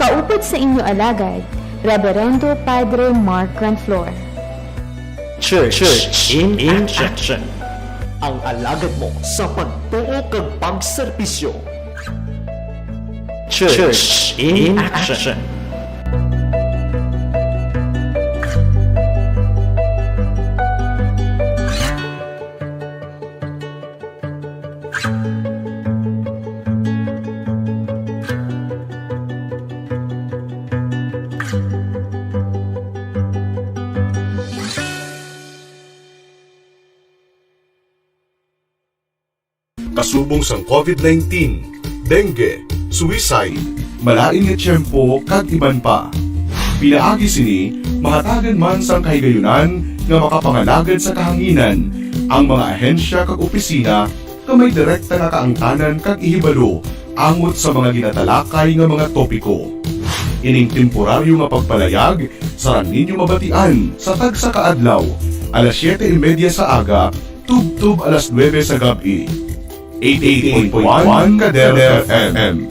Kaupod sa inyo alagad, Reverendo Padre Mark Ranflor. Church in Action. Ang alagad mo sa pagtuo kag pagserbisyo. Church in Action. Kasubong sang COVID-19, dengue, suicide, malain nga tiyempo kag iban pa. Pinaagi sini, mahatagan man sang kahigayunan nga makapangalagad sa kahanginan ang mga ahensya kag opisina nga may direkta nga kaangtanan kag ihibalo angot sa mga ginatalakay nga mga topiko. Ining temporaryo nga pagpalayag, saran ninyo mabatian sa tagsa kaadlaw, alas 7:30 sa aga, tub-tub alas 9 sa gabi. 88.1 Kadere FM.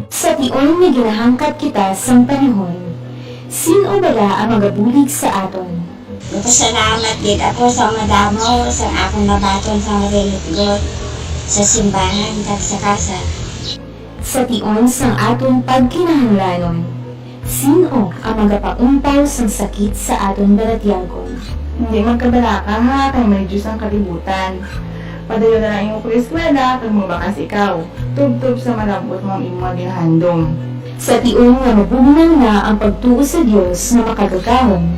Sa tiyon nga ginahangkat kita sang panahon, sino bala ang magabulig sa aton? Pasalamat gid ako sa madamo sa akong nabaton sa religion sa simbahan kag sa CASAC. Sa tiyon sang aton pagkinahanglanon, sino ang magapaumpaw sang sakit sa aton balatyagon? Hindi magkabalaka ha, kay may Diyos ang kalibutan. Padayon na lang iyong kuliskwela, kag mabakas ikaw. Tub-tub sa malambot mong imong ginahandom. Sa tiyon nga mabunang na ang pagtuo sa Dios na makagagahon,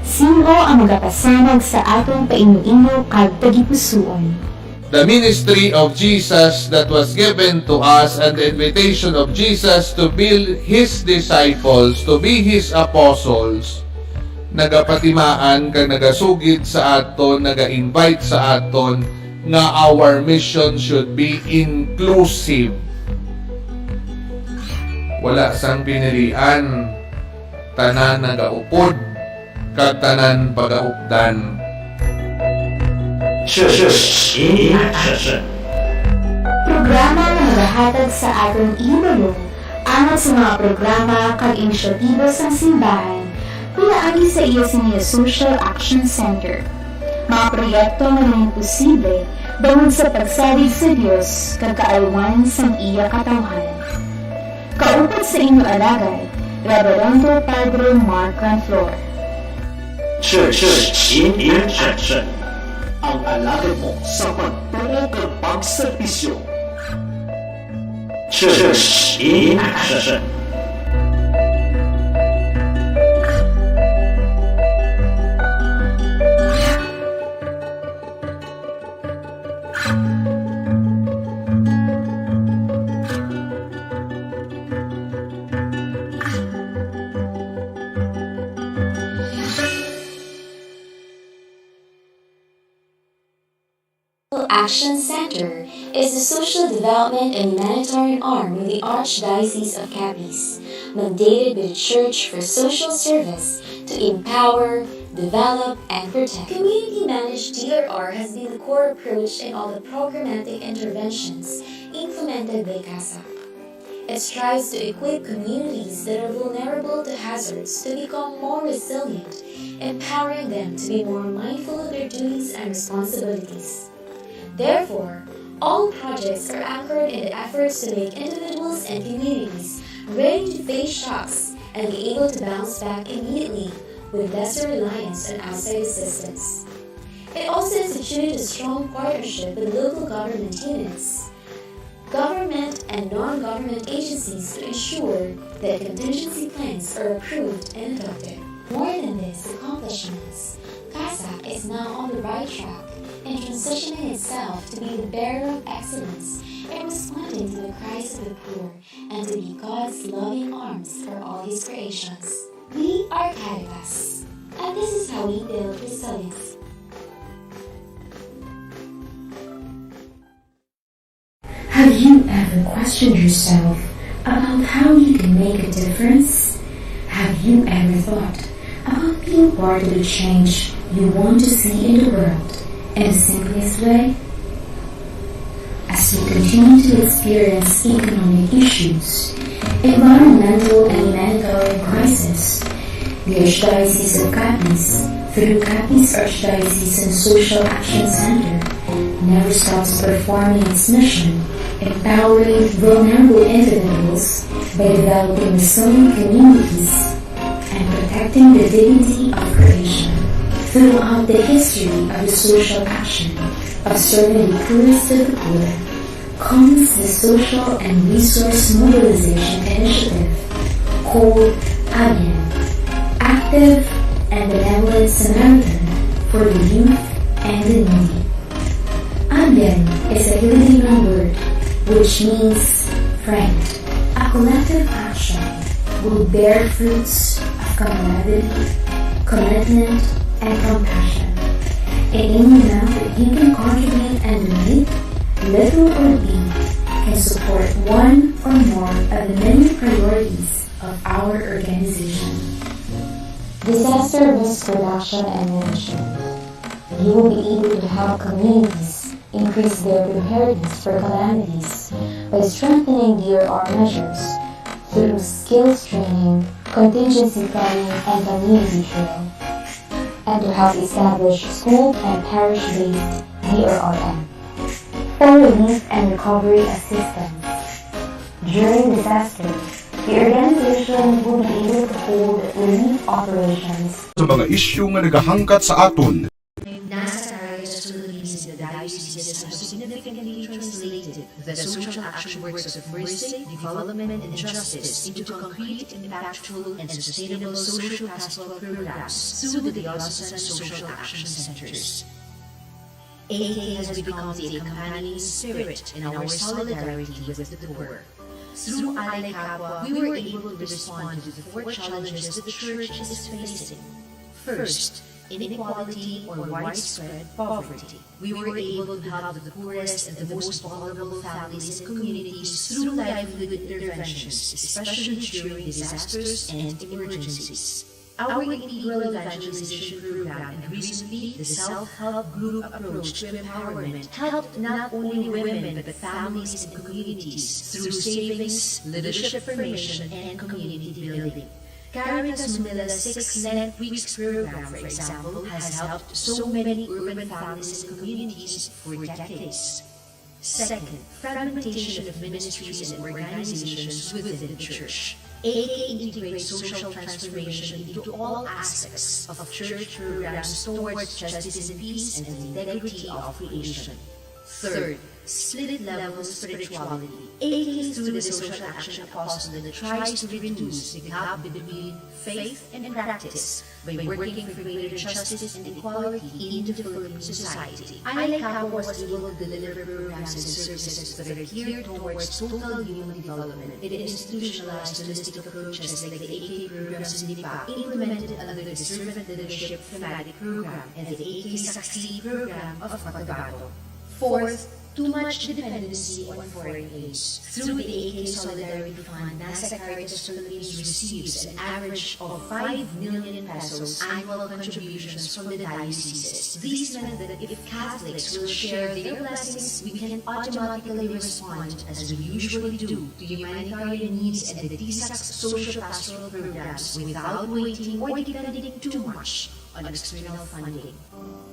sino ang magapasamag sa atong painu-ino kag tagipusoon? The ministry of Jesus that was given to us and the invitation of Jesus to be His disciples, to be His apostles, nagapatimaan kag nagasugid sa aton, naga-invite sa aton nga our mission should be inclusive. Wala sang pinilian, tanan nagaupod, kag tanan pagaupdan. Church in Action. Programa na nagahatag sa atong ibalo anak sa mga programa kag inisyatibo sa simbahan pinaagi sa iya siniya Social Action Center. Mga proyekto nga naging posible bangod sa pagsalig sa Dios kag kaalwan sang iya katawhan. Kaupod sa inyo alagad, Reverendo Padre Mark Ranflor. Church in Action. Ang alagad mo sa pagtuo kag pagserbisyo. Church in Action. Action Center is the social development and humanitarian arm of the Archdiocese of CAPIZ, mandated by the Church for social service to empower, develop, and protect. Community-managed DRR has been the core approach in all the programmatic interventions implemented by CASAC. It strives to equip communities that are vulnerable to hazards to become more resilient, empowering them to be more mindful of their duties and responsibilities. Therefore, all projects are anchored in the efforts to make individuals and communities ready to face shocks and be able to bounce back immediately with lesser reliance on outside assistance. It also instituted a strong partnership with local government units, government and non-government agencies to ensure that contingency plans are approved and adopted. More than these accomplishments, CASAC is now on the right track in transitioning itself to be the bearer of excellence in responding to the cries of the poor and to be God's loving arms for all His creations. We are CAPIZ, and this is how we build resilience. Have you ever questioned yourself about how you can make a difference? Have you ever thought about being part of the change you want to see in the world? In the simplest way, as we continue to experience economic issues, environmental and humanitarian crisis, the Archdiocese of CAPIZ, through CAPIZ Archdiocesan Social Action Center, never stops performing its mission, empowering vulnerable individuals by developing resilient communities and protecting the dignity of creation. Throughout the history of the social action of serving the poorest of the poor, comes the Social and Resource Mobilization Initiative, called ABIEN, Active and Benevolent Samaritan for the Youth and the Needy. ABIEN is a Filipino word which means friend. A collective action will bear fruits of camaraderie, commitment, and compassion. In any amount that you can contribute and donate, little or big, can support one or more of the many priorities of our organization. Disaster risk reduction and management. You will be able to help communities increase their preparedness for calamities by strengthening DRR measures through skills training, contingency planning, and community drill, and to help establish school and parish-based DRRM for relief and recovery assistance. During disasters, the organization will be able to hold relief operations Sa mga isyu nga nagahangkat sa aton, Nasa areas of Philippines in the dioceses have significantly translated the social action works of mercy, development, and justice into concrete, impactful, and sustainable social pastoral programs through the diocesan social action centers. AK has become the accompanying spirit in our solidarity with the poor. Through Alay Kapwa, we were able to respond to the four challenges the Church is facing. First, inequality or widespread poverty. We were able to help the poorest and the most vulnerable families and communities through livelihood interventions, especially during disasters and emergencies. Our integral evangelization program and recently the self-help group approach to empowerment helped not only women but families and communities through savings, leadership formation, and community building. CAPIZ Manila's 6 Lent Weeks program, for example, has helped so many urban families and communities for decades. Second, fragmentation of ministries and organizations within the Church. AK integrates social transformation into all aspects of Church programs towards justice and peace and the integrity of creation. Third, split-level spirituality. AK through the social action apostolate tries to reduce the gap between faith and practice by working for greater justice and equality in the Philippine society. Alay Kapwa was able to deliver programs and services that are geared towards total human development. It institutionalized holistic approaches like the AK programs in Lipa, implemented under the Servant Leadership Thematic Program and the AK Succeed Program of Cotabato. Fourth, too much dependency on foreign aid. Through the AK Solidarity Fund, NASA Caritas Philippines receives an average of 5 million pesos annual contributions from the dioceses. These meant that if Catholics will share their blessings, we can automatically respond, as we usually do, to humanitarian needs and the CASAC social pastoral programs without waiting or depending too much on external funding.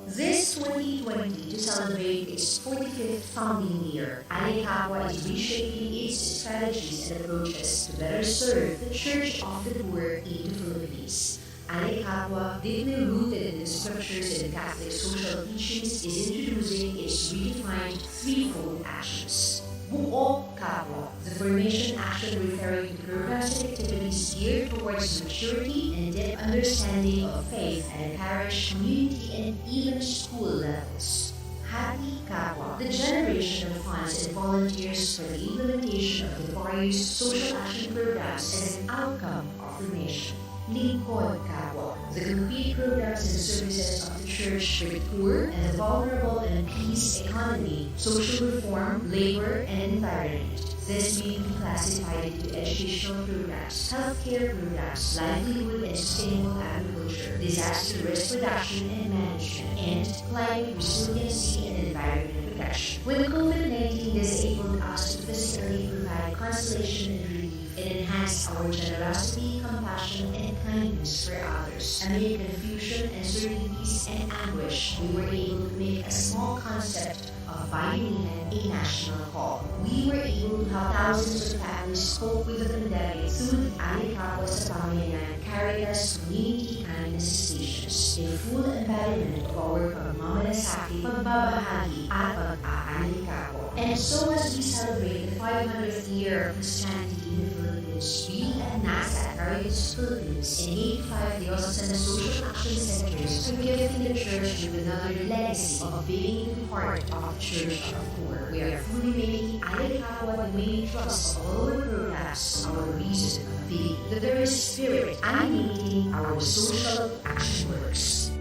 This 2020, to celebrate its 45th founding year, Alay Kapwa is reshaping its strategies and approaches to better serve the Church of the Poor in the Philippines. Alay Kapwa, deeply rooted in the scriptures and Catholic social teachings, is introducing its redefined threefold actions. Buo Kapwa, the formation action referring to programs and activities geared towards maturity and deep understanding of faith at parish, community, and even school levels. Hati Kapwa, the generation of funds and volunteers for the implementation of the various social action programs as an outcome of formation. Lingkod Kapwa, the complete programs and services of the Church for the poor and the vulnerable and peace economy, social reform, labor, and environment. This may be classified into educational programs, healthcare programs, livelihood and sustainable agriculture agriculture, disaster risk reduction and management, and climate resiliency and environment protection. When COVID-19 disabled us to physically provide consolation and relief, it enhanced our generosity, compassion, and kindness for others. Amid confusion, uncertainties, and anguish, we were able to make a small concept of violin a national call. We were able to help thousands of families cope with the pandemic through the Alikapwa sa Pamilya Caritas Community Kindness Stations, a full embodiment of our pagmamalasakit, pagbabahagi, at pag-aalikapwa. And so as we celebrate the 500th year of Christianity in the Philippines, we at NASA Caritas Philippines and 85 diocesan social action centers have given the church with another legacy of being the heart of the Church of the Poor. We are fully making Alikapwa the main thrust of all our programs, our reason of being, the very spirit animating our social action works.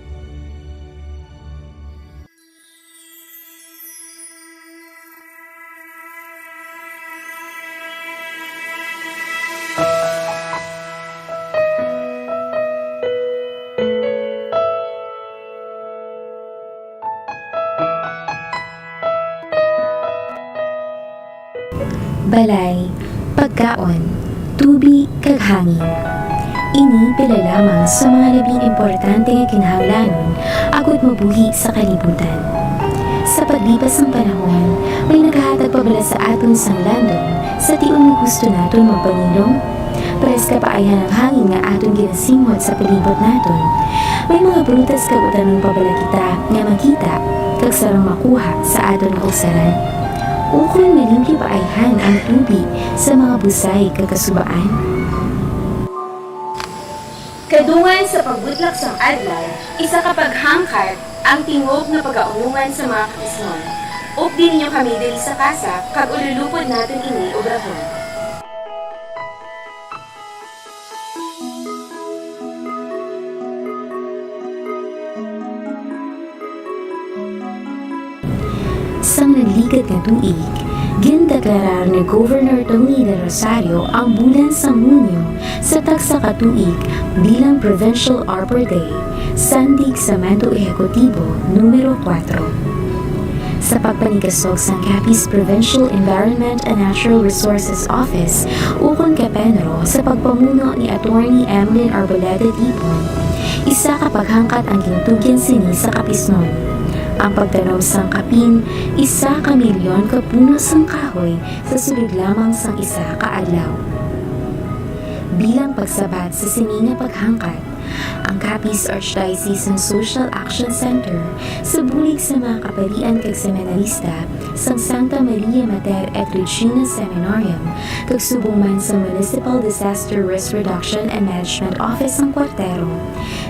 Balay, pagkaon, tubig, kag hangin. Ini pila lamang sa mga labing importante nga kinahanglanon agud mabuhi sa kalibutan. Sa paglipas ng panahon, may naghahatag pa bala sa aton sang landong sa tiun nga gusto naton magpanilong. Pares kapaayan ang hangin nga aton ginasimot sa palibot naton. May mga brutas kag utanon pa bala kita nga makita kag sarang makuha sa aton kausaran. Ukon malimpi paayhan ang tubig sa mga busay kagkasubaan. Kadungan sa pagbutlak sang adlaw, isa ka paghangkad ang tingog na pagaulungan sa mga kapisnon. Updi ninyo kami diri sa CASAC kag ululupod natin ini og rahon. Sang nagligat nga tuig, gindeklarar ni Governor Tony de Rosario ang bulan sa Hunyo sa tagsa ka tuig bilang Provincial Arbor Day, sandig sa Mando Ehekutibo numero 4. Sa pagpanigasog sa CAPIZ Provincial Environment and Natural Resources Office, ukon Kapenro sa pagpamuno ni Attorney Emlyn Arboleda Tipon, isa ka paghangkat ang gintugyan sini sa kapisnon. Ang pagtanom sang kapin, 1 milyon ka puno sang kahoy sa sulod lamang sang isa ka adlaw. Bilang pagsabat sa sininga paghangkat, ang CAPIZ Archdiocese Social Action Center sa bulig sa mga kapalian kag seminarista sang Santa Maria Mater et Regina Seminarium kag subong man sa Municipal Disaster Risk Reduction and Management Office sang Kwartero.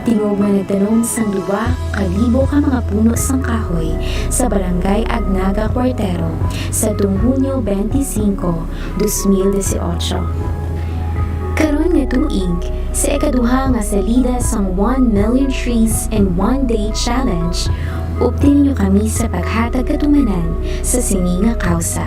Tingog nga nagtanong sang 2,000 ka mga puno sang kahoy sa Barangay Agnaga, Kwartero sa Hunyo 25, 2018. Karon nga tuig, sa ikaduha nga salida sang 1 Million Trees in 1 Day Challenge, uptin niyo kami sa paghatag katumanan sa sininga kausa.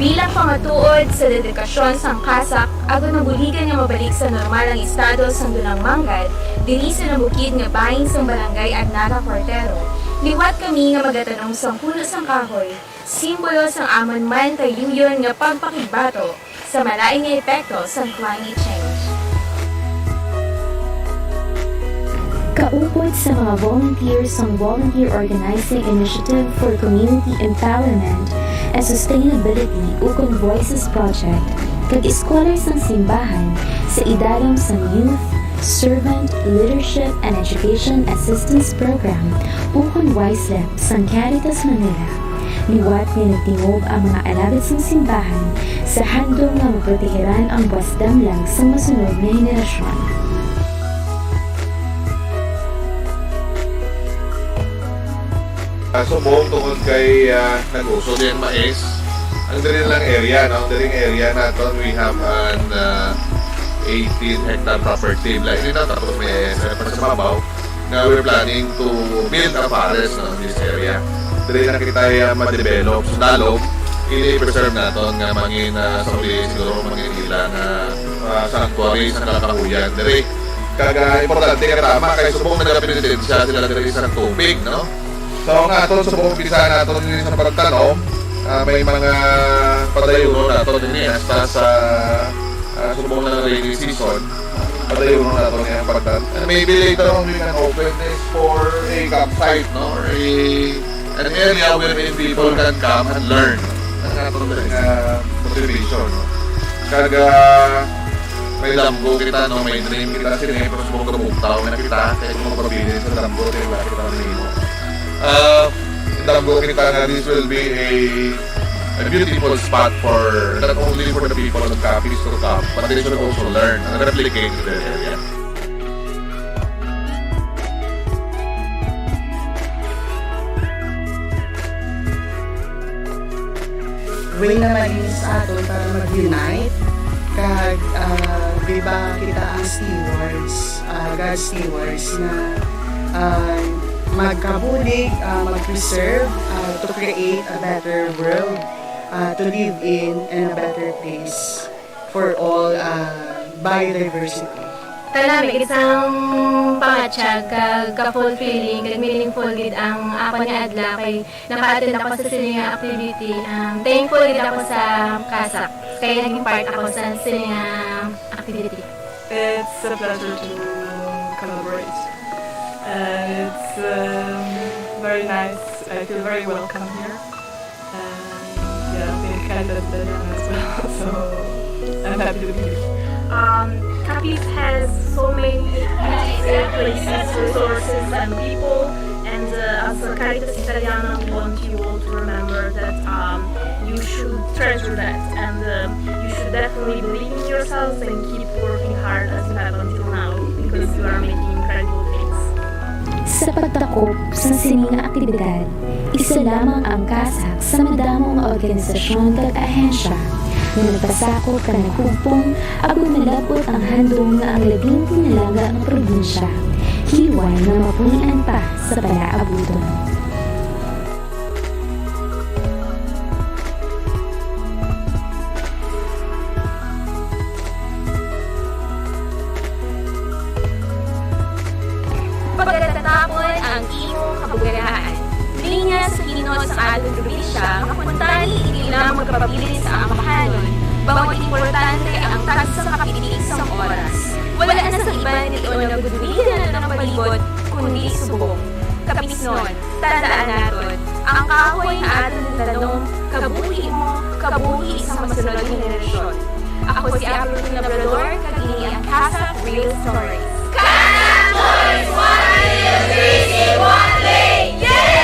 Bilang pamatuod sa dedikasyon sang CASAC, agon mabuligan nga mabalik sa normal ang estado sang Dunang Manggal, diri sa nabukid nga bahin sang Barangay Agnaga, Kwartero. Liwat kami nga magatanong sang puno sang kahoy, simbolo sang amon man tayuyon nga pagpakigbato sa malaing nga epekto sa climate change. Kaupod sa mga volunteers ng Volunteer Organizing Initiative for Community Empowerment and Sustainability ukon Voices Project kag scholars ng simbahan sa idalom sang Youth Servant Leadership and Education Assistance Program ukon YSLEP sang Caritas Manila. Liwat nga nagtingog ang mga alabit sang simbahan sa handong nga maproteheran ang buwas damlag sa masunod na henerasyon. So buong tungkol kay nag-uso din mais, ang daring lang area, no? Ang daring area natin, we have an 18 hectare property. Hindi na tapos may sa mabaw na we're planning to build a forest in this area. Dali na kita ma-develop. So dalog, i-preserve natin nga mangin sa uli siguro mangin ilan na sanctuary sa kakahuyan. Dali, Kaga importante ka tama kay subong nagapinitensya sila diri sa tubig, no? So nga aton subong bisa naton diri sa pagtanong, may mga padayon naton dinhi hasta sa subong na rainy season. Padayon naton yang pagtan. And maybe later on we can open this for a campsite, no? Or an area wherein people can come and learn. Ang aton motivation, no? Kaga may lamgo kita, no? May dream kita sini, pero subong kabuktaw na kita, kaya kung mapabili sa lamgo, kaya wala kita nimo. Lamgo kita na this will be a beautiful spot for, not only for the people of CAPIZ to come, but they should also learn and replicate in their area. Way naman ini sa aton para mag-unite kag diba kita ang stewards, God's stewards na magkabulig, mag-preserve, to create a better world to live in and a better place for all biodiversity. Talami, isang pangatsyag, ka-fulfilling, meaningful gid ang ako niya adla kay naka-attend ako sa sininga activity. Thankful gid ako sa CASAC, kaya naging part ako sa sininga activity. It's a pleasure to collaborate. And it's very nice. I feel very welcome here. And yeah, I'm being kind of as well. So I'm happy to be here. CAPIZ has so many beautiful places, resources, and people. And as a Caritas Italiana, we want you all to remember that you should treasure that, and you should definitely believe in yourselves and keep working hard as you have until now, because you are making incredible things. Sa pagtakop sa sininga aktibidad, isa lamang ang CASAC sa madamong organisasyon kag ahensya na nagpasakop ka ng hugpong agon nalabot ang handong nga ang labing pinalaga ang probinsya, hiway na mapulian pa sa palaabuton. Pagkatatapon ang imong kabugarahan, linya sa Ginoo sa atong probinsya, makuntani hindi lang magkapabilis sa amahanon, bawat importante ang tagsa sa kapitig sa oras. Wala na sa iba nito na gudwihan na ng palibot, kundi subong. Kapisnon, tandaan naton, ang kahoy na ating tanong, kabuhi mo, kabuhi sa masunod na henerasyon. Ako si April Labrador, kagini ang CASAC Real Stories. CASAC Stories, one real, crazy, one lane! Yay!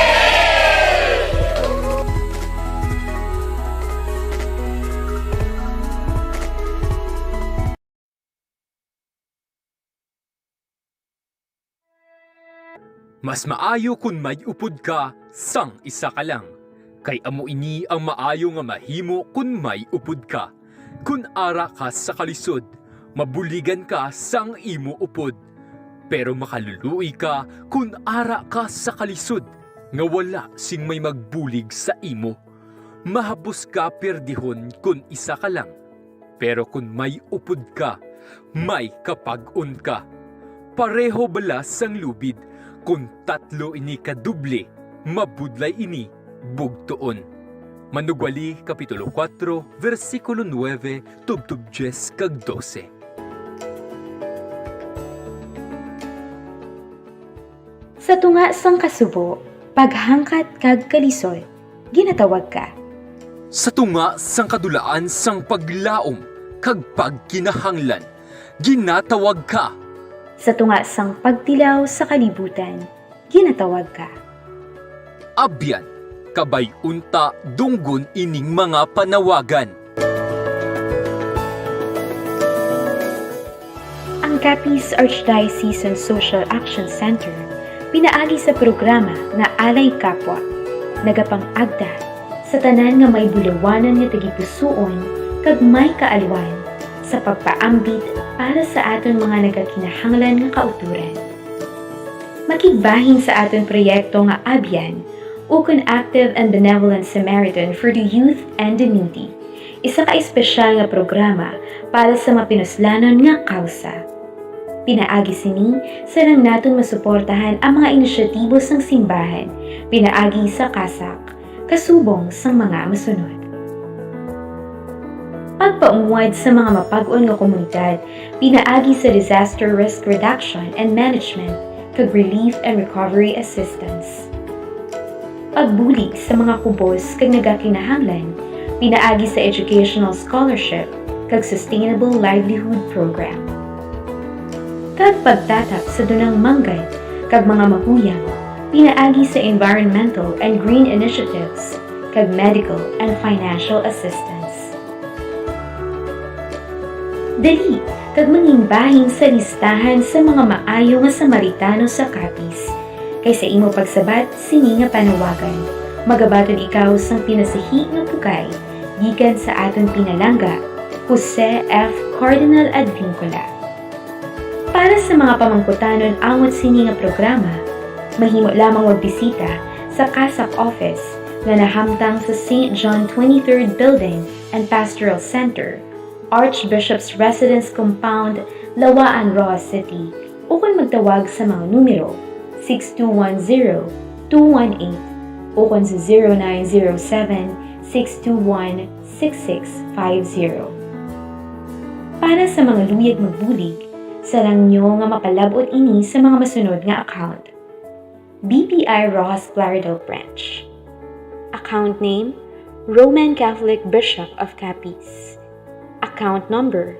Mas maayo kung may upod ka, sang isa ka lang. Kay amo ini ang maayo nga mahimo kung may upod ka. Kung ara ka sa kalisod, mabuligan ka sang imo upod. Pero makaluluoy ka kung ara ka sa kalisod, nga wala sing may magbulig sa imo. Mahapos ka perdihon kung isa ka lang. Pero kung may upod ka, may kapag-on ka. Pareho balas sang lubid, kung tatlo ini kaduble, mabudlay ini bugtoon. Manugwali, Kapitulo 4, versikulo 9, tubtub 10 kag 12. Sa tunga sang kasubo, paghangkat kag kalisod, ginatawag ka. Sa tunga sang kadulaan sang paglaom, kag pagkinahanglan, ginatawag ka. Sa tunga sang pagtilaw sa kalibutan, ginatawag ka. Abyan, kabay unta dunggon ining mga panawagan. Ang CAPIZ Archdiocesan Social Action Center pinaagi sa programa nga Alay Kapwa, nagapang-agda sa tanan nga may bulawanan nga tagipusoon kag may kaalwan sa pagpaambit para sa aton mga nagakinahanglan nga kauturan. Makigbahin sa aton proyekto nga Abyan, ukon Active and Benevolent Samaritan for the Youth and the Needy, isa ka espesyal nga programa para sa mapinuslanon nga kausa. Pinaagi sini sarang naton masuportahan ang mga inisyatibo sang simbahan, pinaagi sa CASAC, kasubong sang mga masunod. Pagpaunwad sa mga mapag-on nga komunidad, pinaagi sa disaster risk reduction and management, kag relief and recovery assistance. Pagbulig sa mga kubos kag nagakinahanglan, pinaagi sa educational scholarship, kag sustainable livelihood program. Kag pagtatap sa dunang manggad, kag mga mahuyang, pinaagi sa environmental and green initiatives, kag medical and financial assistance. Dali, kag mangimbahing sa listahan sa mga maayo nga Samaritano sa CAPIZ, kay sa imo pagsabat sini nga panawagan, magabaton ikaw sang pinasahi nga pugay, gikan sa aton pinalangga, Jose F. Cardinal Advincula. Para sa mga pamangkutanon angot sini nga programa, mahimo lamang magbisita sa CASAC office nga nahamtang sa St. John 23rd Building and Pastoral Center, Archbishop's Residence Compound, Lawaan, Roa City, o kung magtawag sa mga numero 6210-218 o kung sa 0907-621-6650. Para sa mga luyag magbulig, sarang nyo nga mapalabot ini sa mga masunod nga account. BPI Rojas Claridel Branch. Account name, Roman Catholic Bishop of CAPIZ. Account number,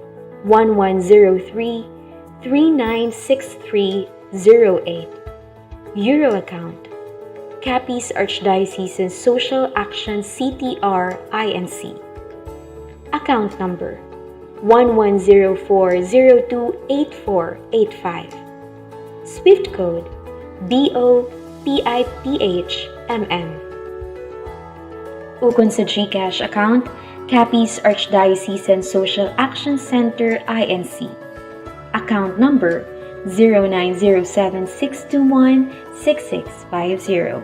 1103-396308. Euro account, CAPIZ Archdiocesan Social Action CTR INC. Account number, 1104028485. Swift code BOPIPHMM. Ukon sa GCash account, CAPIZ Archdiocesan Social Action Center INC. Account number 0907-621-6650.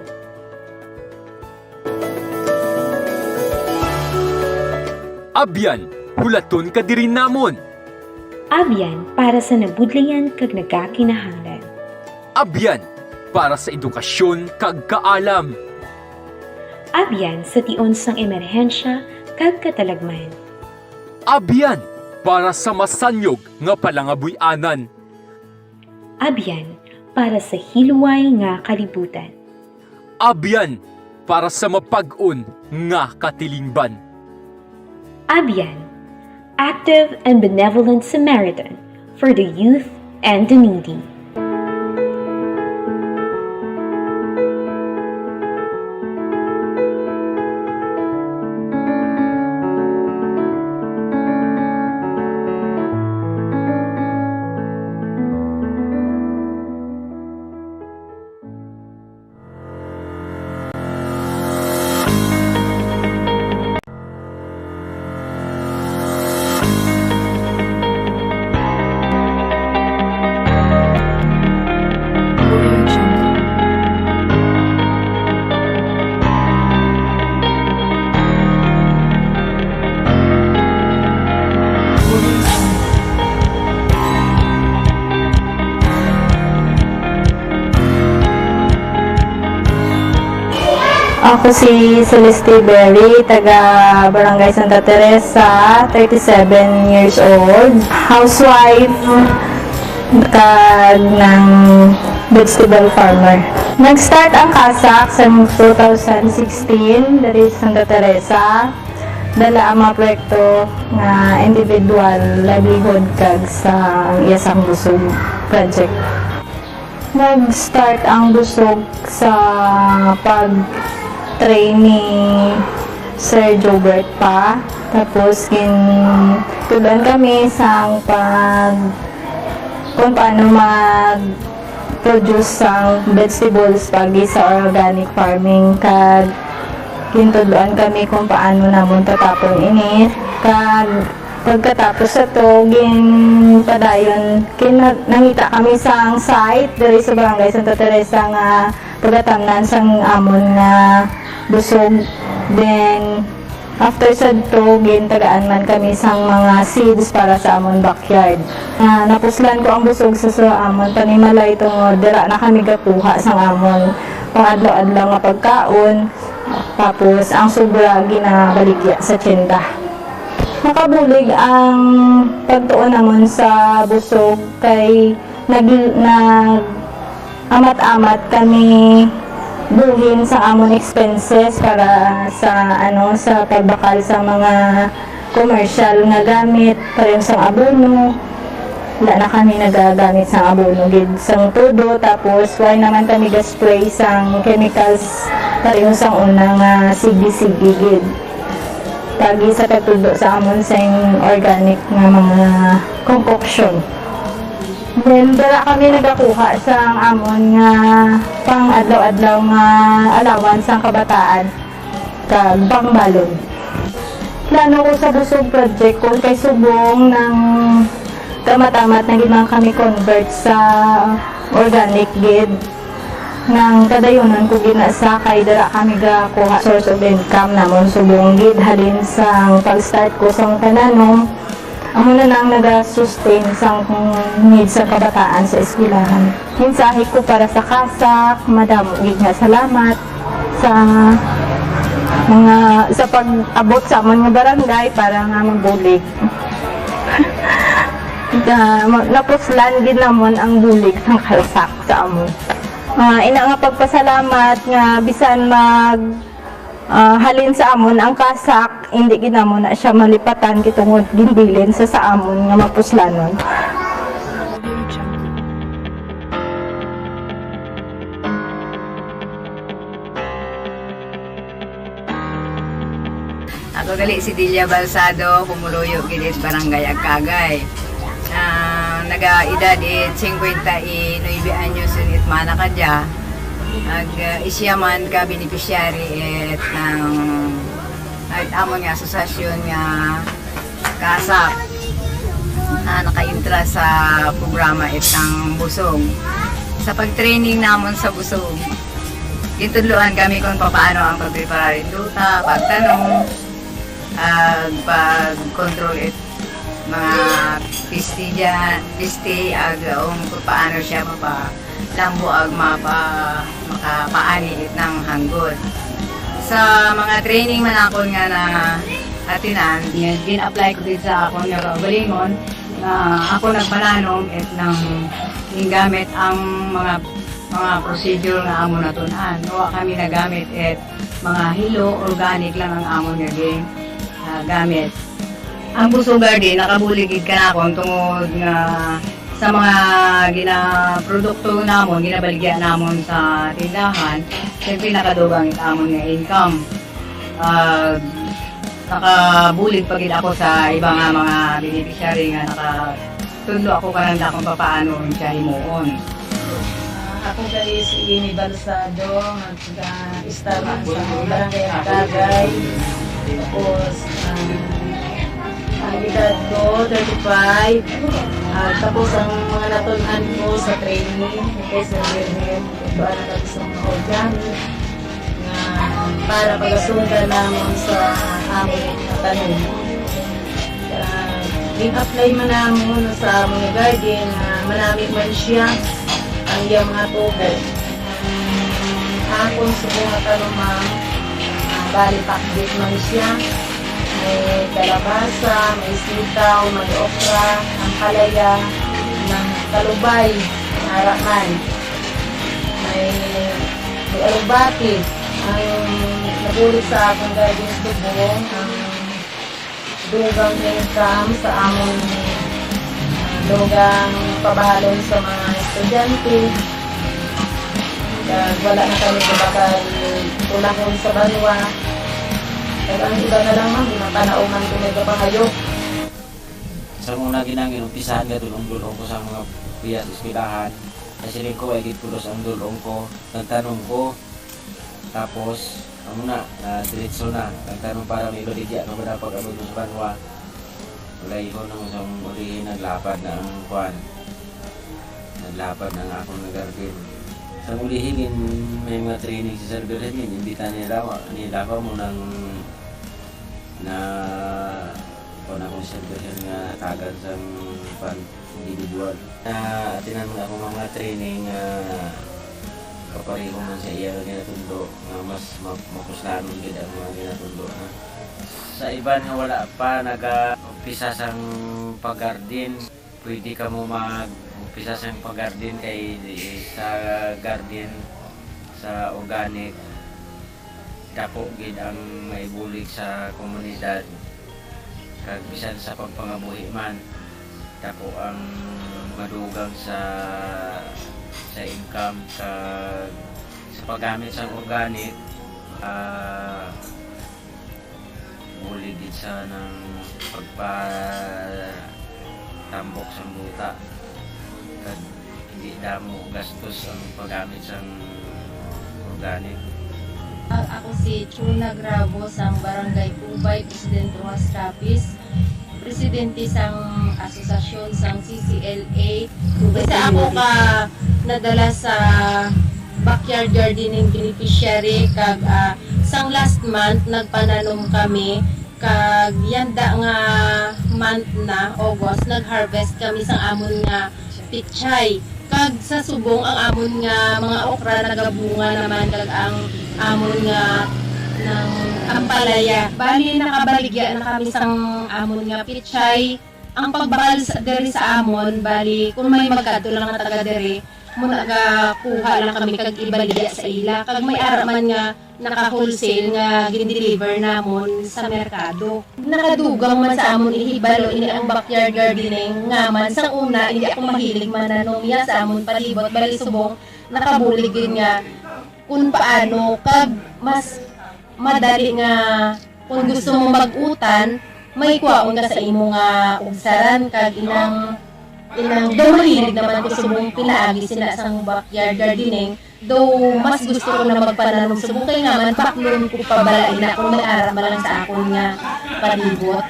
Abyan, hulaton ka diri namon. Abyan para sa nabudlayan kag nagakinahanglan. Abyan, para sa edukasyon kag kaalam. Abyan sa tion sang emerhensya kag katalagman. Abyan, para sa masanyog nga palangabuy-anan. Abyan, para sa hilway nga kalibutan. Abyan, para sa mapag-un nga katilingban. Abyan, active and benevolent Samaritan for the youth and the needy. Ako si Celeste Berry, taga Barangay Santa Teresa, 37 years old. Housewife ng vegetable farmer. Nag-start ang CASAC sa 2016, dari Santa Teresa. Dala ang mga proyekto na individual livelihood kag sa Iyasang Busog project. Nag-start ang busog sa pag-train ni Sir Jobert pa. Tapos, tulan kami sa kung paano mag-produce ang vegetables pagi sa organic farming. Kag, kintuduan kami kung paano namon tatapon ini. Kag, pagkatapos sa to, padayon, nangita kami sa site dari sa Barangay Santa Teresa nga pagkatamnan sang amon nga busog. Then, After sa to, gintagaan man kami sang mga seeds para sa amon backyard. Napuslan ko ang busog sa amon, panimalay itong dira na kami gakuha sang amon pang adlaw-adlaw nga pagkaon. Tapos ang sobra ginabaligya sa tsinda. Makabulig ang pagtuon namon sa busog kay amat-amat kami buhin sa amon expenses para sa pagbakal sa mga commercial nga gamit pareho sa abono. Wala na kami nagagamit sa abono gid sang todo, tapos why naman kami ga-spray sang chemicals pareho sa unang sige-sige gid. Pagi sa pagtudo sa amon sang organic nga mga concoction. Then, dala kami nagakuha sa amon nga pang adlaw-adlaw nga allowance sa kabataan kag pangbalon. Plano ko sa busog project ko kay subong ng tamat-amat na ginang kami convert sa organic gid. Nang kadayunan ko ginasakay dala kami gakuha source of income namon subong gid halin sa pag-start ko sa kananom. Amo na nang nag-sustain sa needs sa kabataan sa eskwelahan. Mensahe ko para sa CASAC, madamo gid nga salamat sa pag-abot sa amon nga barangay para nga mabulig. Napuslan gid namon ang bulig sa CASAC sa amon. Ina nga pagpasalamat nga bisan halin sa amon ang CASAC, hindi ginamon na siya malipatan kitungod ginbilin sa amon nga mapuslanon. Ako gali si Dilia Balsado, pumuluyo gid barangay Agkagay. Naga-edad 59 anyos it mana kadya. Isyaman ka beneficiary ng amon nga asosasyon nga CASAC naka-intra sa programa itang busog. Sa pag-training namon sa busog, itudluan kami kung paano ang pag-prepare duta, pagtanong, pag-control mga piste kung paano siya lambo ag makapaani ng hanggod. Sa mga training man ako nga na atinan, gin-apply ko din sa akong galingon na ako nagpananom at nang gamit ang mga procedure nga amon natunan. Nawa kami nagamit at mga hilo, organic lang ang amon nga gamit. Ang busog garden, nakabuligid ka na akong tungod nga sa mga produkto namon, ginabaligya namon sa tindahan, siyempre nakadubang amon nga income. Nakabulig pagid ako sa ibang mga beneficiary nga nakatudlo ako karanda kung paano siya himuon. Ako gali si Amy Balsado, nag-start sa barangay Agkagay. Tapos, ang edad ko, 35. Tapos ang mga natunan ko sa training, sa learning, doon na kami sa mga organic na para pag-asundan namin sa aming tanong. In-apply man namin sa aming garden, manamit man siya ang iyang mga tubo. Akong subong at bali-pakbit man siya. May kalabasa, may sitaw, may okra, ang palaya, ng kalubay, harapan. May alubati, ang nagulit sa akong garden tubong, ang dugang income sa among dugang pabalon sa mga estudyante. Wala na kami bakal tulahon sa banwa. Kaya ang iba na lang man, pinapanauman ko may kapangayo. Sa muna ginangin, umpisahan ka dulong-dulong ko sa mga piyas ispilahan. Kasi rin ko, ay gitpulos ang dulong ko. Nagtanong ko, tapos, muna, diretso na. Nagtanong para may baligya, no ba dapat abot mo sa banwa. Wala ko nang sa ulihin, naglapad na ang kuwan. Naglapad na nga akong nag-garden. Sa ulihin, may mga training sa Sir Berlin, imbita nila mo ng na kung akong sentensyon nga tagan sa individual. Tinanong ako mga training kapareho man sa iya nga ginatundo nga mas mapuslanon gid ang mga ginatundo na. Sa iba nga wala pa nag-umpisa sang pag-garden, pwede ka mo mag-umpisa sang pag-garden kay sa garden sa organic dako gid ang maibulig sa komunidad kag bisan sa pagpangabuhi man dako ang madugang sa income kag sa paggamit sa organic bulig gid sa ng pagpatambok sa buta kag hindi damo gastos ang paggamit sa organic. Ako si Chuna Grabo sang Barangay Kubay, Presidente Ruas CAPIZ, Presidente sang Asosasyon sang CCLA. Kasi ako ka nadala sa backyard gardening beneficiary kag sang last month nagpananom kami kag yanda nga month na August nagharvest kami sang amon nga pichay. Kag sa subong ang amon nga mga okra nagabunga naman kag ang amon nga ng ampalaya. Bali nakabaligya na kami sang amon nga pichay. Ang pagbakal diri sa amon bali kung may magkadto lang nga taga diri mo nagakuha lang kami kag ibaligya sa ila kag may ara man nga naka-wholesale nga gin-deliver namon sa merkado. Nakadugang man sa amon ihibalo ini ang backyard gardening nga man sang una hindi ako mahilig mananom ya sa amon palibot bali subong nakabulig yun nga kung paano kag mas madali nga kung gusto mo mag-utan may kuwaon ka sa imo nga ugsaran kag inang daw mahilig naman ko subong pinaagi sila sang backyard gardening. Though mas gusto ko na magpananom subong kay nga man baklon ko pabalain na kung may ara lang sa akon nga palibot.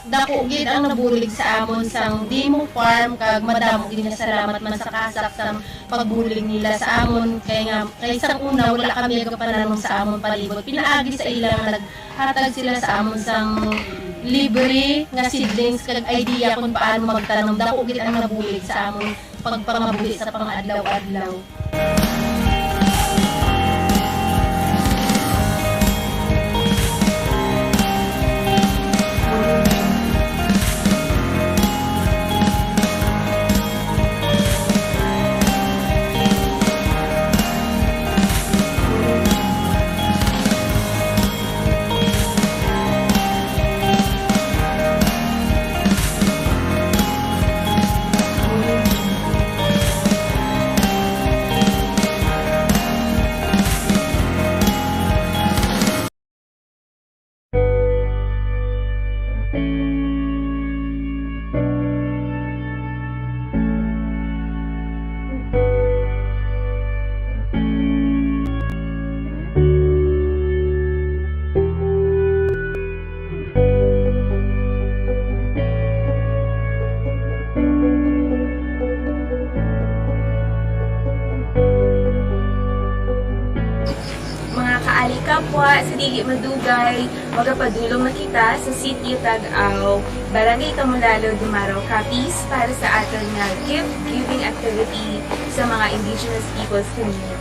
Dako gid ang nabulig sa amon sang demo farm kag madamo gid nga salamat man sa CASAC sa pagbulig nila sa amon kay sang una wala kami nagapananom sa amon palibot. Pinaagi sa ilang naghatag sila sa amon sang libre nga seedlings kag idea kung paano magtanom. Dako gid ang nabulig sa amon pagpangabuhi sa pangadlaw-adlaw. Kapwa sa dili madugay, magapadulong na kita sa Sitio Tag-Aw, Barangay Kamulalo, Dumaraw, CAPIZ para sa aton nga gift-giving activity sa mga Indigenous Peoples Community.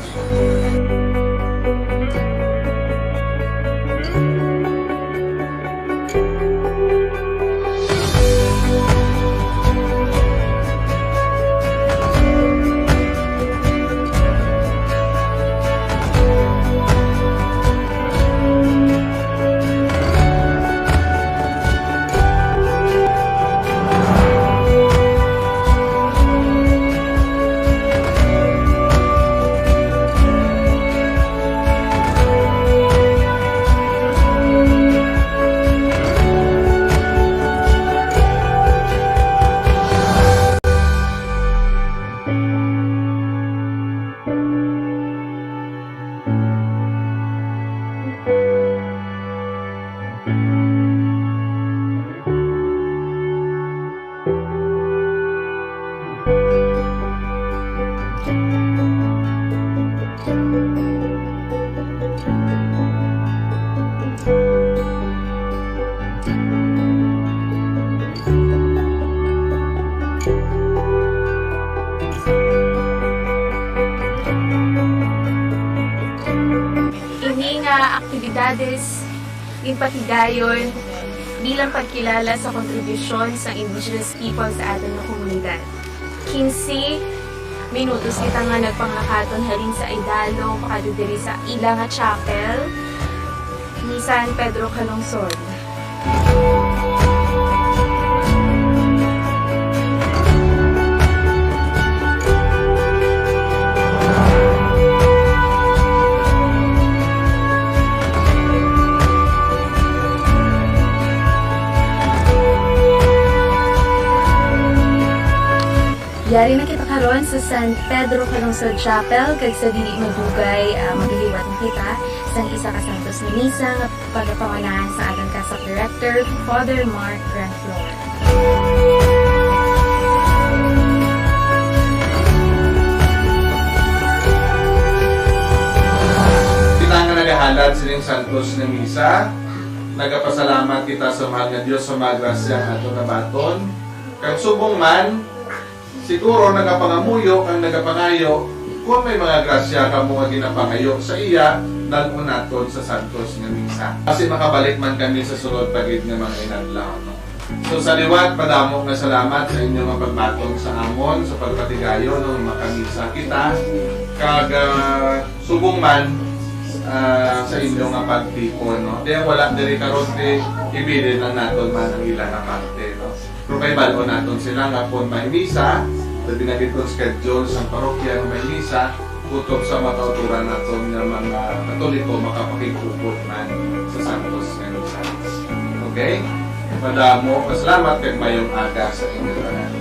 komunidades, impatigayon, bilang pagkilala sa kontribusyon sa indigenous people sa ating komunidad. 15 minutos kita nga nagpanglakaton halin sa idalo makadudiri sa ilang chapel ni San Pedro Calungsod. Yari na kita karon sa San Pedro Calungsod Chapel kag sa dili madugay maghiliwat na kita sa isa ka santos ni misa nga pagpamanahan sa atong CASAC Director Father Mark Granflor. Kita nga nagahalad sining santos ni misa. Nagapasalamat kita sa mahal nga Dios sa mga grasya nga ato nabaton. Kag subong man siguro nagapangamuyo kang nagapangayo kung may mga grasya ka mo nga ginapangayo sa iya dalon naton sa santos nga misa. Kasi makabalik man kami sa sulod pagid nga mga inadlaw. No? So sa liwat, padamo nga salamat sa inyo nga pagbatong sa amon sa pagpatigayo ng makamisa kita kag subong man sa inyo nga pagtipon. No? Kaya wala diri karon ibilin lang naton man ang ilang nga parte. No? Pero kay balo naton sila nga kung may misa, sabi na dito schedule sa parokya ng may misa, kutob sa makauturan naton nga mga Katoliko makapakikupot man sa Santos nga misa. Okay? Madamo, pasalamat kay mayong aga sa inyo tanan.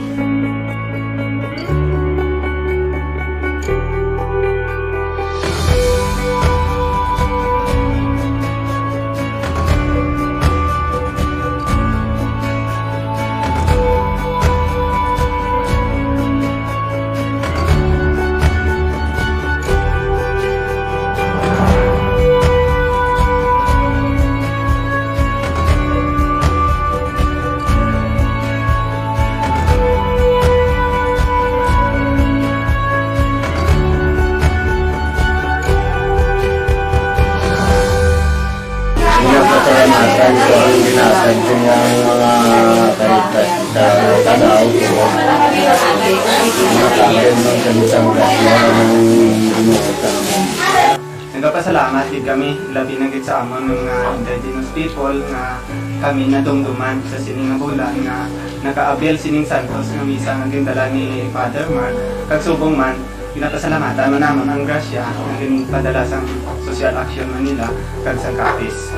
Pasalamatan ko ang ginasag ko ng mga karitas sa tanaw ko. Makakin ng kalitang grasya ng inuutang. Nagpasalamat din kami, labi na gid sa amon ng indigenous people nga kami nadumduman sa sining nga bulan nga nakaabel sining Santos nga misa nga gindala ni Father Mark. Kag subong man, pinapasalamatan man namon ang grasya nga ginpadala sa Social Action Manila kag sa CAPIZ.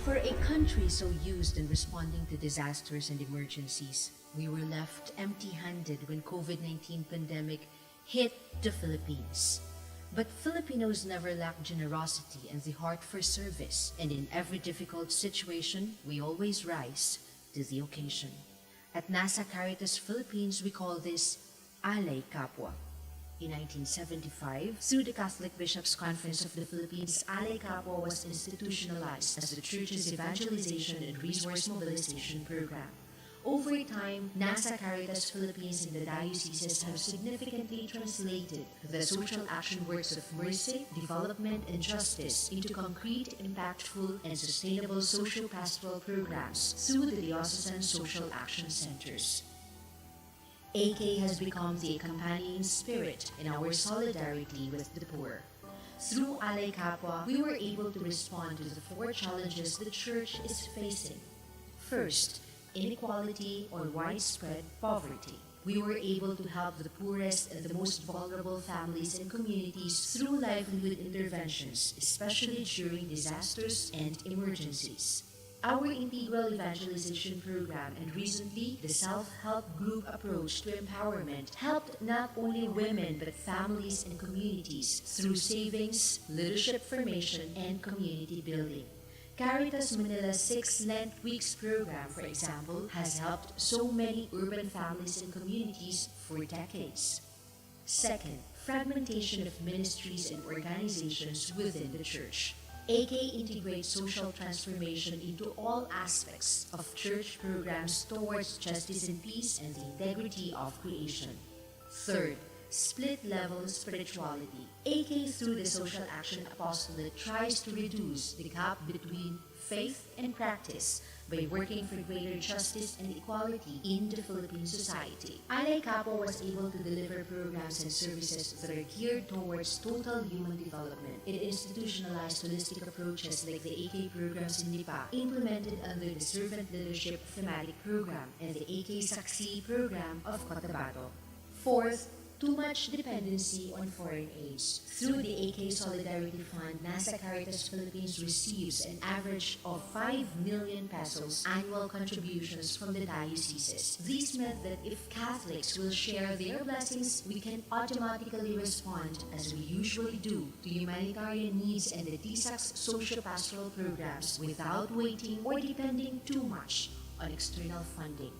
For a country so used in responding to disasters and emergencies, we were left empty-handed when COVID-19 pandemic hit the Philippines. But Filipinos never lack generosity and the heart for service, and in every difficult situation, we always rise to the occasion. At NASA Caritas Philippines, we call this Alay Kapwa. In 1975, through the Catholic Bishops' Conference of the Philippines, Alay Kapwa was institutionalized as the Church's evangelization and resource mobilization program. Over time, NASA Caritas Philippines and the dioceses have significantly translated the social action works of mercy, development, and justice into concrete, impactful, and sustainable social pastoral programs through the diocesan social action centers. AK has become the accompanying spirit in our solidarity with the poor. Through Alay Kapwa, we were able to respond to the four challenges the Church is facing. First, inequality or widespread poverty. we were able to help the poorest and the most vulnerable families and communities through livelihood interventions, especially during disasters and emergencies. Our integral evangelization program and recently the self-help group approach to empowerment helped not only women but families and communities through savings, leadership formation, and community building. Caritas Manila's 6 Lent Weeks program, for example, has helped so many urban families and communities for decades. Second, fragmentation of ministries and organizations within the church. AK integrates social transformation into all aspects of church programs towards justice and peace and the integrity of creation. Third, split-level spirituality. AK through the Social Action Apostolate tries to reduce the gap between faith and practice by working for greater justice and equality in the Philippine society. Alay Capo was able to deliver programs and services that are geared towards total human development. It institutionalized holistic approaches like the AK programs in Lipa, implemented under the Servant Leadership Thematic Program and the AK Saksi program of Cotabato. Fourth, too much dependency on foreign aid. Through the AK Solidarity Fund, NASA Caritas Philippines receives an average of 5 million pesos annual contributions from the dioceses. This meant that if Catholics will share their blessings, we can automatically respond, as we usually do, to humanitarian needs and the CASAC's socio-pastoral programs without waiting or depending too much on external funding.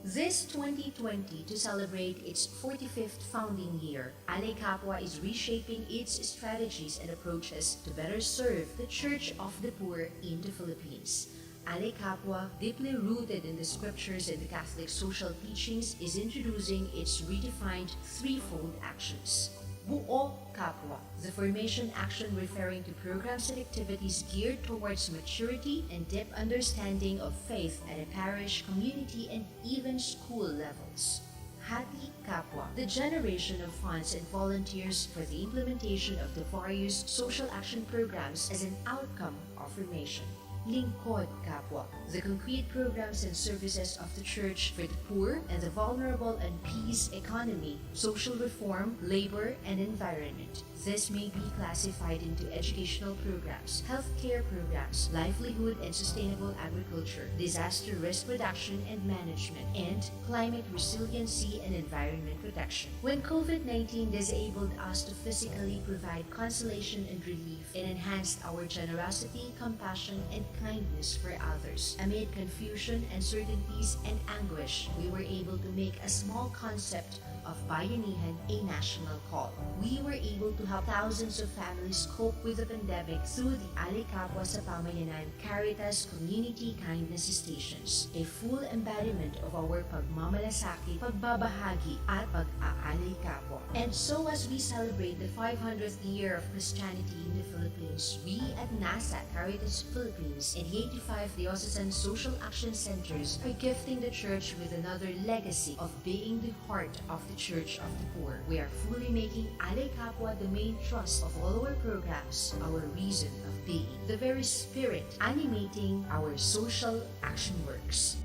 This 2020, to celebrate its 45th founding year, Alay Capua is reshaping its strategies and approaches to better serve the Church of the Poor in the Philippines. Alay Capua, deeply rooted in the scriptures and the Catholic social teachings, is introducing its redefined threefold actions. Buo Capua, the formation action referring to programs and activities geared towards maturity and deep understanding of faith at a parish, community, and even school levels. Hati Capua, the generation of funds and volunteers for the implementation of the various social action programs as an outcome of formation. Lingkod Capua, the concrete programs and services of the Church for the poor and the vulnerable and peace economy, social reform, labor, and environment. This may be classified into educational programs, healthcare programs, livelihood and sustainable agriculture, disaster risk reduction and management, and climate resiliency and environment protection. When COVID-19 disabled us to physically provide consolation and relief, it enhanced our generosity, compassion, and kindness for others. Amid confusion, uncertainties, and anguish, we were able to make a small concept of Bayanihan a national call. We were able to help thousands of families cope with the pandemic through the Alay Capua sa Pamayanan Caritas Community Kindness Stations, a full embodiment of our pagmamalasakit, pagbabahagi, at pag-aalay kapwa. And so as we celebrate the 500th year of Christianity in the Philippines, we at NASA Caritas Philippines and the 85 diocesan social action centers are gifting the Church with another legacy of being the heart of the Church of the Poor. We are fully making Alay Capua the main thrust of all our programs, our reason of being, the very spirit animating our social action works.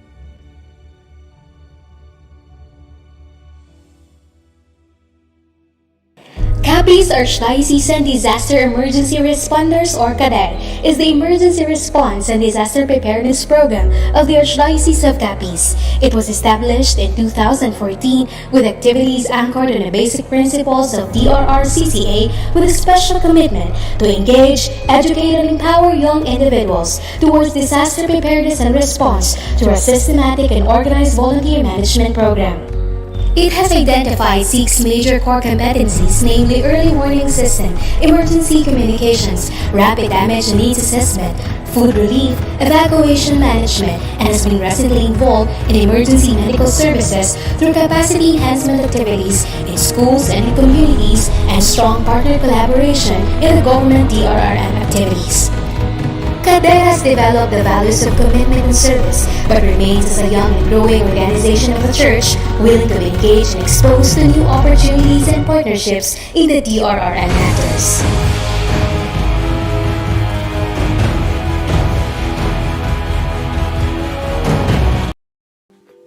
CAPIZ Archdiocesan Disaster Emergency Responders or CADER is the emergency response and disaster preparedness program of the Archdiocese of Capiz. It was established in 2014 with activities anchored on the basic principles of DRRCCA with a special commitment to engage, educate, and empower young individuals towards disaster preparedness and response through a systematic and organized volunteer management program. It has identified 6 major core competencies, namely early warning system, emergency communications, rapid damage and needs assessment, food relief, evacuation management, and has been recently involved in emergency medical services through capacity enhancement activities in schools and in communities and strong partner collaboration in the government DRRM activities. CADER has developed the values of commitment and service, but remains as a young and growing organization of the Church, willing to engage and expose to new opportunities and partnerships in the DRRM matters.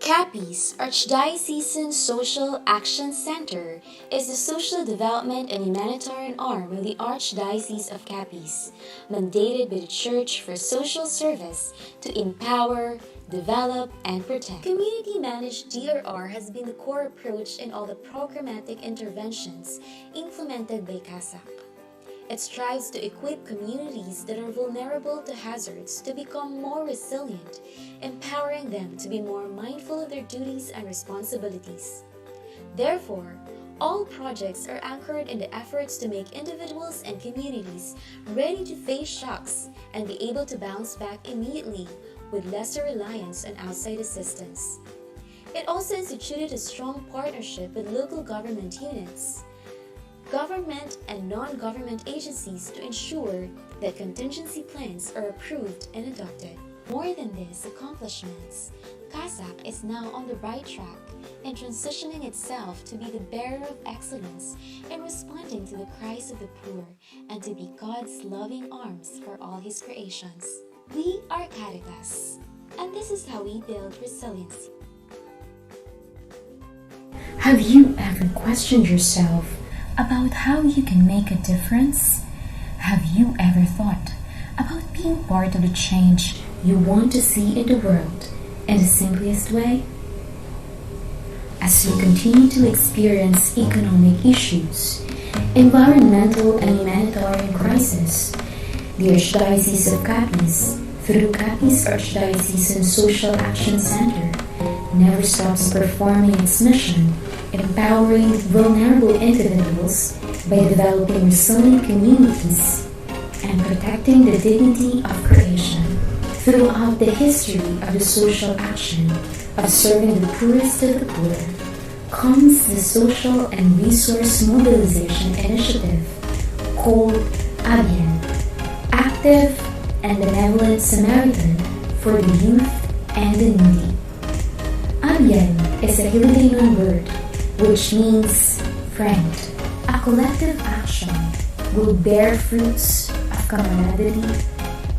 CAPIZ CAPIZ, Archdiocesan Social Action Center, is the social development and humanitarian arm of the Archdiocese of Capiz, mandated by the Church for social service to empower, develop, and protect. Community-managed DRR has been the core approach in all the programmatic interventions implemented by CASAC. It strives to equip communities that are vulnerable to hazards to become more resilient, empowering them to be more mindful of their duties and responsibilities. Therefore, all projects are anchored in the efforts to make individuals and communities ready to face shocks and be able to bounce back immediately with lesser reliance on outside assistance. It also instituted a strong partnership with local government units, government and non-government agencies to ensure that contingency plans are approved and adopted. More than these accomplishments, CASAC is now on the right track in transitioning itself to be the bearer of excellence in responding to the cries of the poor and to be God's loving arms for all His creations. We are CAPIZ, and this is how we build resiliency. Have you ever questioned yourself about how you can make a difference? Have you ever thought about being part of the change you want to see in the world in the simplest way? As you continue to experience economic issues, environmental and humanitarian crisis, the Archdiocese of Capiz, through CAPIZ Archdiocesan Social Action Center, never stops performing its mission, empowering vulnerable individuals by developing resilient communities and protecting the dignity of creation. Throughout the history of the social action of serving the poorest of the poor comes the Social and Resource Mobilization Initiative called ABIEN, Active and Benevolent Samaritan for the Youth and the Needy. ABIEN is a Filipino word which means friend. A collective action will bear fruits of camaraderie,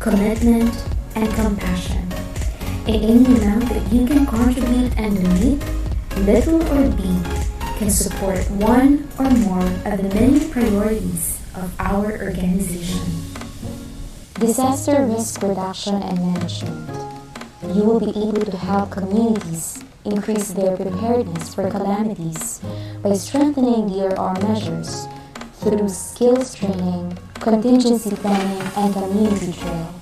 commitment, and compassion. In any amount that you can contribute and donate, little or big, can support one or more of the many priorities of our organization. Disaster risk reduction and management. You will be able to help communities increase their preparedness for calamities by strengthening DRR measures through skills training, contingency planning, and community drill,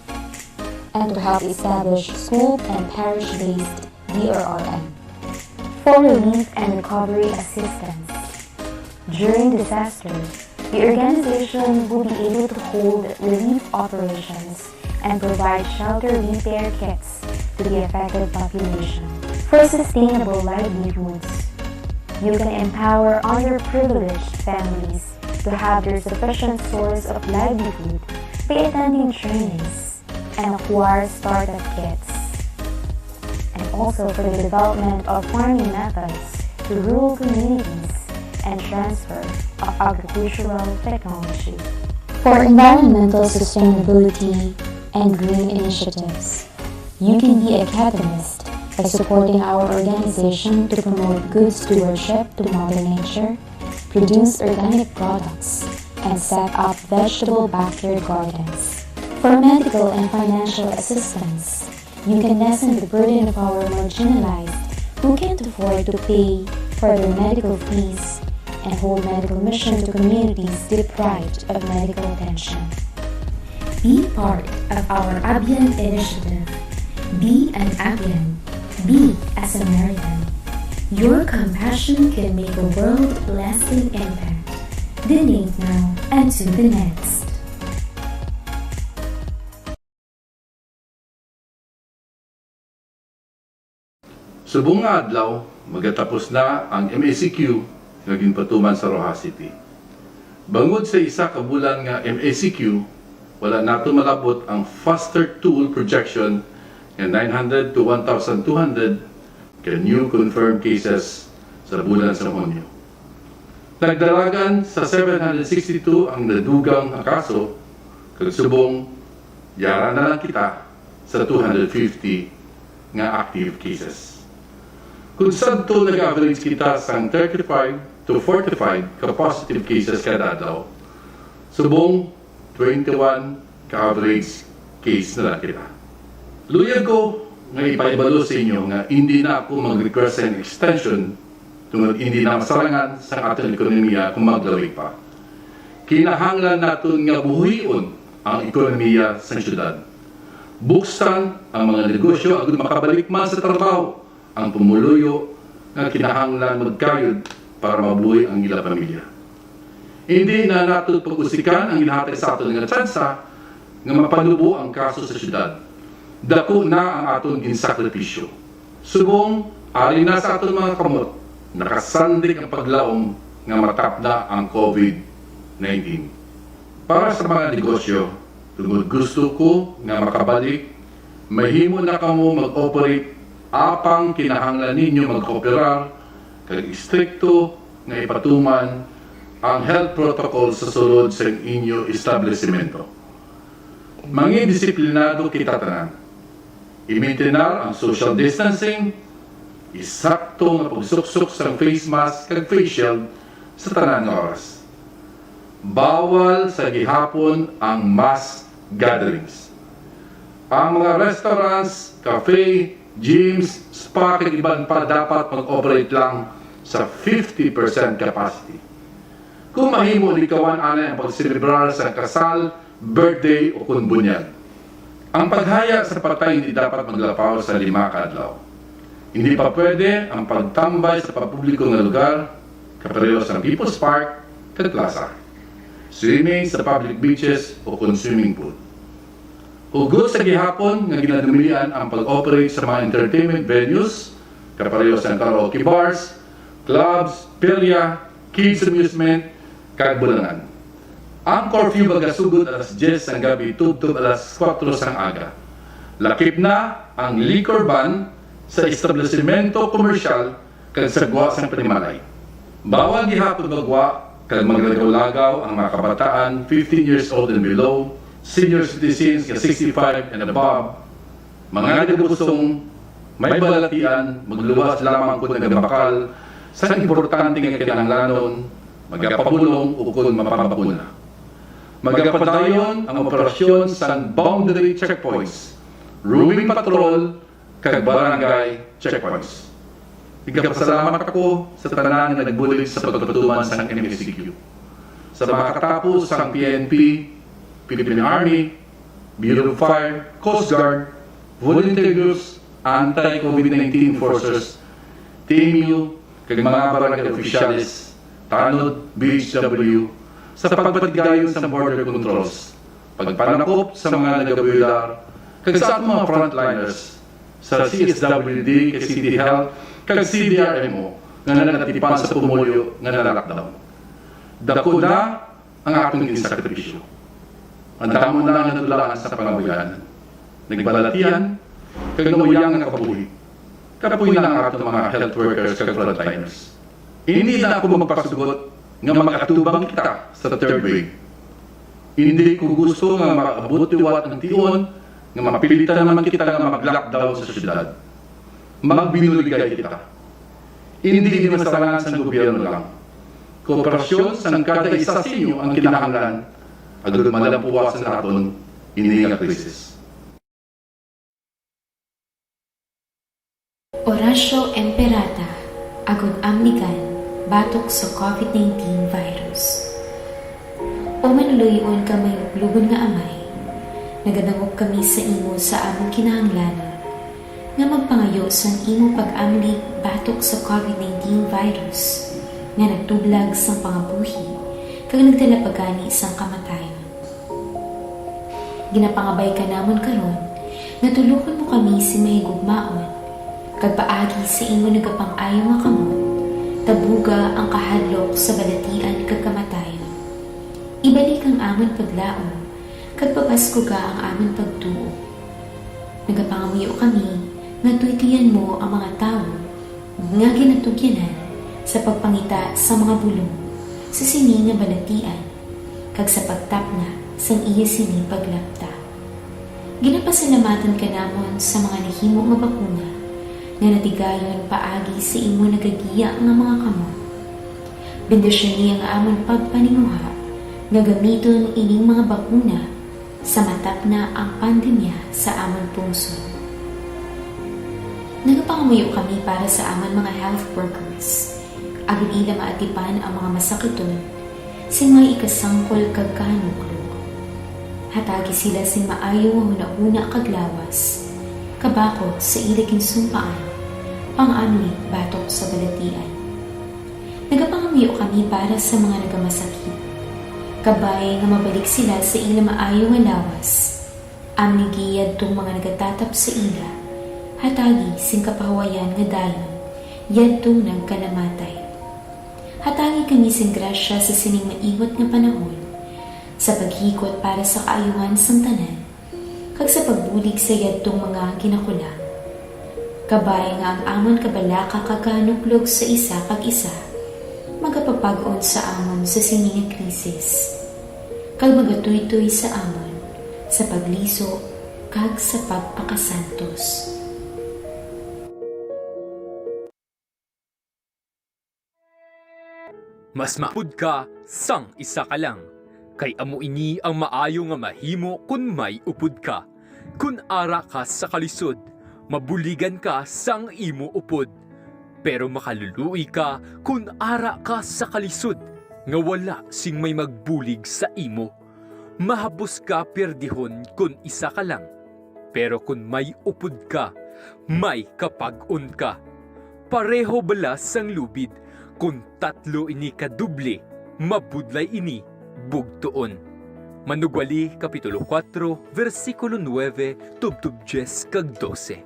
and to help establish school and parish-based DRRM. For relief and recovery assistance. During disasters, the organization will be able to hold relief operations and provide shelter repair kits to the affected population. For sustainable livelihoods, you can empower underprivileged families to have their sufficient source of livelihood by attending trainings and acquire startup kits. And also for the development of farming methods to rural communities and transfer of agricultural technology. For environmental sustainability and green initiatives, you can be a catalyst by supporting our organization to promote good stewardship to Mother Nature, produce organic products, and set up vegetable backyard gardens. For medical and financial assistance, you can lessen the burden of our marginalized who can't afford to pay for their medical fees and hold medical mission to communities deprived of medical attention. Be part of our ABIEN initiative. Be an ABIEN. Be a Samaritan. Your compassion can make a world-lasting impact. Donate now and to the next. Subong nga adlaw, magatapos na ang MACQ nga ginpatuman sa Rojas City. Bangod sa isa ka bulan nga MACQ, wala nato malabot ang faster tool projection nga 900 to 1,200 ka new confirmed cases sa bulan sa Hunyo. Nagdalagan sa 762 ang nadugang kaso, kag subong yara na lang kita sa 250 nga active cases. Kung sabto nag-average kita sang 35 to 45 ka-positive cases kada adlaw, subong 21 ka-average case na lang kita. Luyag ko nga ipaibalo sa inyo nga hindi na ako mag-request ng extension tungod hindi na masalangan sa ating ekonomiya kung maglawig pa. Kinahanglan natin nga buhion ang ekonomiya sa syudad. Buksan ang mga negosyo agad makabalik man sa trabaho ang pumuluyo nga kinahanglan magkayod para mabuhay ang ilang pamilya. Hindi na natin pag-usikan ang ilahatay sa atin nga tsansa nga mapanubo ang kaso sa syudad. Dako na ang aton ginsakripisyo. Subong, ari na sa aton mga kamot, nakasandig ang paglaom nga matap na ang COVID-19. Para sa mga negosyo, tungod gusto ko nga makabalik, mahimo na kamo mag-operate apang kinahanglan ninyo mag-operar kag istrikto nga ipatuman ang health protocol sa sulod sa inyo establishmento. Mga disiplinado kita tanan. I-maintinar ang social distancing, isakto nga pagsuksok sa face mask kag face shield sa tanan nga oras. Bawal sa gihapon ang mass gatherings. Ang mga restaurants, cafe, gyms, spa kag iban pa dapat mag-operate lang sa 50% capacity. Kung mahimo likawan ana ang pagselebrar sa kasal, birthday o kun bunyag. Ang paghaya sa patay hindi dapat maglapaw sa 5 kadlaw. Hindi pa pwede ang pagtambay sa papubliko nga lugar, kapareho sa People's Park, kag plaza. Swimming sa public beaches o kun swimming pool. Hugot sa gihapon nga ginadumilian ang pag-operate sa mga entertainment venues, kapareho sa karaoke bars, clubs, pilya, kids amusement, kag bulangan. Ang curfew magasugod alas 10 ng gabi tubtob alas 4 sang aga. Lakip na ang liquor ban sa establishmento komersyal kag sagwa sang panimalay. Bawal gihapon magwa kag maglagaw-lagaw ang mga kabataan 15 years old and below, senior citizens nga 65 and above, mga negosong may balatian, magluwas lamang kung nagabakal sa importante nga kinahanglanon, magapabulong o kung mapapabuna. Magapadayon ang operasyon sa boundary checkpoints, roaming patrol, kag barangay checkpoints. Nagpasalamat ako sa tanan nga nagbulig sa pagpatuman sa MSCQ. Sa mga katapos sa PNP, Philippine Army, Bureau of Fire, Coast Guard, volunteer groups, anti-COVID-19 forces, TMU, kag mga barangay officials, tanod, BHW, sa pagpatigayon sa border controls, pagpanakop sa mga nagabuylar, kag sa mga frontliners, sa CSWD, kag City Health, kag CDRMO, nga nanatipan sa pumulyo nga na-lockdown. Dako na ang atong insakripisyo. Ang damo na nga natulaan sa pangabuyanan. Nagbalatian, kag namuyang nga kabuhi. Kapoy na ang atong mga health workers kag frontliners. Hindi na ako magpasugot nga makatubang kita sa third wave. Hindi ko gusto nga makaabot tiwat ng tion nga mapilitan naman kita nga mag-lockdown sa syudad. Magbinuligay kita. Hindi masalangan sa gobyerno lang. Kooperasyon sa kada isa sa inyo ang kinahanglan agad malampuwasan naton ini nga krisis. Orasyo Emperata, agud amnigan, batok sa COVID-19 virus. O manuluyon ka may lugon nga amay, nagadangop kami sa imo sa among kinahanglanon, nga magpangayo sa imo pag-amlig batok sa COVID-19 virus, nga nagtublag sa pangabuhi, kag nagtalapagani sa kamatayon. Ginapangabay ka namon karon, nga tulukon mo kami si mahigugmaon, kag paagi sa imo nagapang-ayo nga kamot, tabuga ang kahadlok sa balatian kag kamatayon. Ibalik ang amon paglaom, kag papasko ka ang amon pagtuo. Nagapangamuyo kami, nga tuitiyan mo ang mga tao, nga ginatugyanan sa pagpangita sa mga bulong, sa sini nga balatian, kag sa pagtapna sa iya sini paglapta. Ginapasalamatan ka namon sa mga nahimo nga bakuna, nga natigayon paagi sa imo nagagiya nga mga kamot. Bendisyon niya nga amon pagpaninguha nga gamiton ining mga bakuna sa matap na ang pandemya sa amon pungsod. Nagapangamuyo kami para sa amon mga health workers. Agad ila maatipan ang mga masakiton sin may ikasangkol kag kahanuklog. Hatagi sila sin maayo nga hunahuna kag lawas, kabakot sa ilaging sumpaan, pang-amli batok sa balatian. Nagapangamuyo kami para sa mga nagamasakit. Kabay nga mabalik sila sa ila maayo nga lawas. Amnigiyad tong mga nagatatap sa ila, hatagi sing kapahawayan nga dayon, yadtong nagkalamatay. Hatagi kami sing grasya sa sining maiwat nga panahon, sa paghikot para sa kaayuhan sang tanan, kag sa pagbulig sa yadtong mga kinakulang. Kabay nga ang amon kabalaka kaganuklog sa isa kag isa, magapapag-on sa amon sa sining krisis. Kag magatuy-tuy sa amon, sa pagliso, kag sa pagpakasantos. Mas maapod ka, sang isa ka lang. Kay amo ini ang maayo nga mahimo kun may upod ka. Kun ara ka sa kalisod, mabuligan ka sang imo upod. Pero makaluluoy ka kun ara ka sa kalisod, nga wala sing may magbulig sa imo. Mahabos ka perdihon kun isa ka lang. Pero kun may upod ka, may kapag-on ka. Pareho bala sang lubid, kun tatlo ini kaduble, mabudlay ini bugtoon. Manugwali, Kapitulo 4, versikulo 9, tubtub 10 kag 12.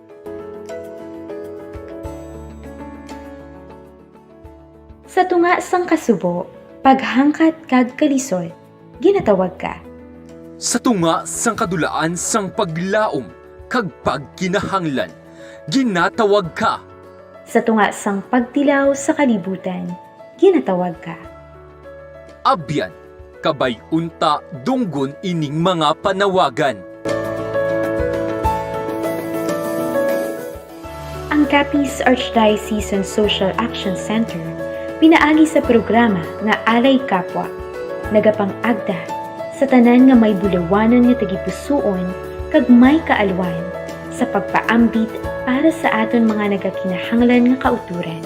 Sa tunga sang kasubo, paghangkat kag kalisod, ginatawag ka. Sa tunga sang kadulaan sang paglaom, kag pagkinahanglan, ginatawag ka. Sa tunga sang pagtilaw sa kalibutan, ginatawag ka. Abyan, kabay unta dunggon ining mga panawagan. Ang CAPIZ Archdiocesan Social Action Center pinaagi sa programa nga Alay Kapwa, nagapang-agda sa tanan nga may bulawanan nga tagipusoon kag may kaalwan sa pagpaambit para sa aton mga nagakinahanglan nga kauturan.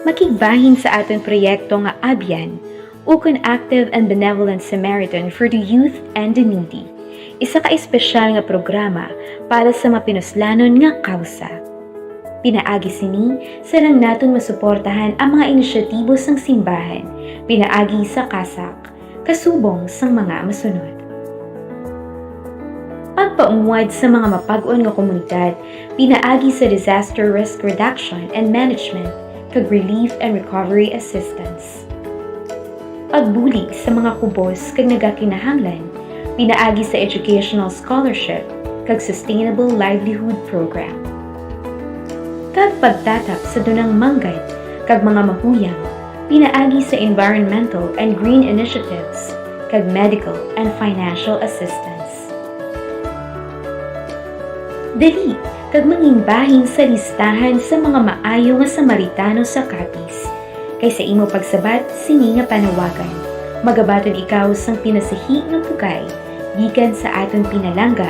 Makigbahin sa aton proyekto nga Abyan, ukon Active and Benevolent Samaritan for the Youth and the Needy, isa ka espesyal nga programa para sa mapinuslanon nga kausa. Pinaagi sini sa lang naton masuportahan ang mga inisyatibo sang simbahan, pinaagi sa CASAC, kasubong sang mga masunod. Pagpaumuad sa mga mapag-on nga komunidad, pinaagi sa Disaster Risk Reduction and Management, kag Relief and Recovery Assistance. Pagbulig sa mga kubos kag nagakinahanglan, pinaagi sa Educational Scholarship, kag Sustainable Livelihood Program. Kag pagtatap sa dunang manggad, kag mga mahuyang, pinaagi sa Environmental and Green Initiatives, kag Medical and Financial Assistance. Dali, kag mangingbahin sa listahan sa mga maayo nga Samaritano sa CAPIZ. Kay sa imo pagsabat, sini nga panawagan. Magabaton ikaw sang pinasahi nga pugay, gikan sa aton pinalangga,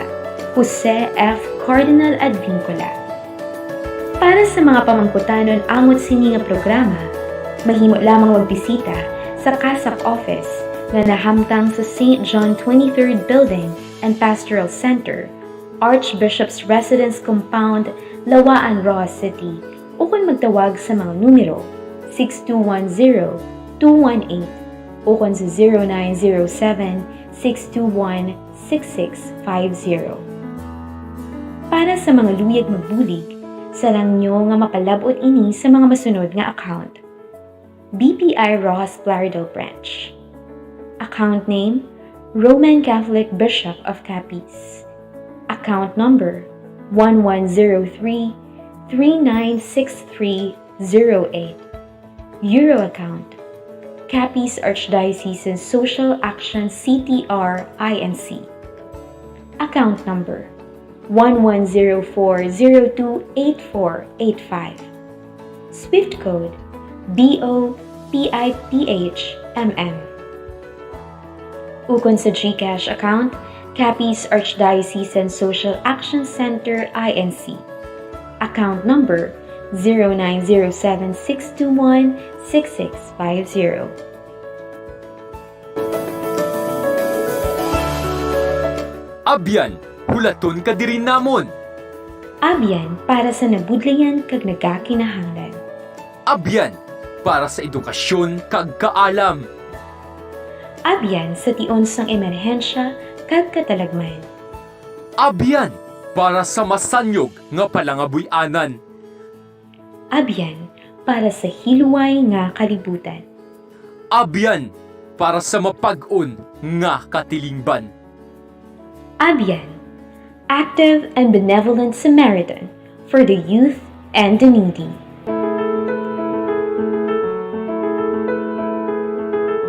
Jose F. Cardinal Advincula. Para sa mga pamangkutanon amot sini nga programa, mahimo lamang magbisita sa CASAC office na nahamtang sa St. John 23rd Building and Pastoral Center, Archbishop's Residence Compound, Lawaan, Rojas City, o kung magtawag sa mga numero 6210-218 o kung sa 0907-621-6650. Para sa mga luyag magbulig, salang nyo nga mapalabot ini sa mga masunod nga account. BPI Rojas Plaridel Branch. Account name, Roman Catholic Bishop of CAPIZ. Account number 1103-396308. Euro account, CAPIZ Archdiocesan Social Action CTR Inc. Account number 1104028485. Swift code BOPIPHMM. Ukon sa GCash account, CAPIZ Archdiocesan Social Action Center INC. Account number 0907-621-6650. Abyan, hulaton ka diri namon. Abyan para sa nabudlayan kag nagakinahanglan. Abyan para sa edukasyon kag kaalam. Abyan sa tion sang emerhensya kag katalagman. Abyan para sa masanyog nga palangabuy-anan. Abyan para sa hiluway nga kalibutan. Abyan para sa mapag-on nga katilingban. Abyan, active and benevolent Samaritan for the youth and the needy.